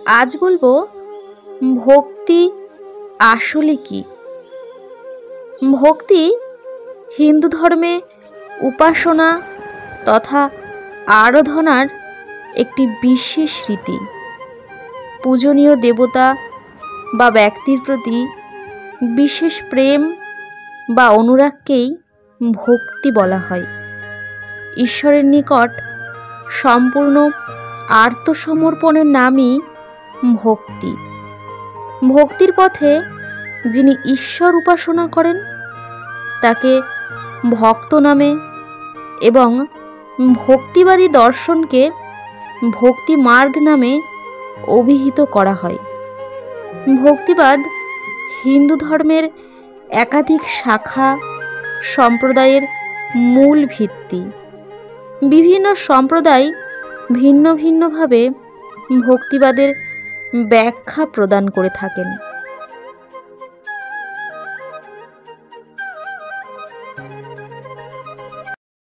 আজ বলবো ভক্তি আসলে কি। ভক্তি হিন্দু ধর্মে উপাসনা তথা আরাধনার একটি বিশেষ রীতি। পূজনীয় দেবতা বা ব্যক্তির প্রতি বিশেষ প্রেম বা অনুরাগকেই ভক্তি বলা হয়। ঈশ্বরের নিকট সম্পূর্ণ আত্মসমর্পণের নামই ভক্তি। ভক্তির পথে যিনি ঈশ্বর উপাসনা করেন তাকে ভক্ত নামে এবং ভক্তিবাদী দর্শনকে ভক্তি মার্গ নামে অভিহিত করা হয়। ভক্তিবাদ হিন্দু ধর্মের একাধিক শাখা সম্প্রদায়ের মূল ভিত্তি। বিভিন্ন সম্প্রদায় ভিন্ন ভিন্নভাবে ভক্তিবাদের ব্যাখ্যা প্রদান করে থাকেন।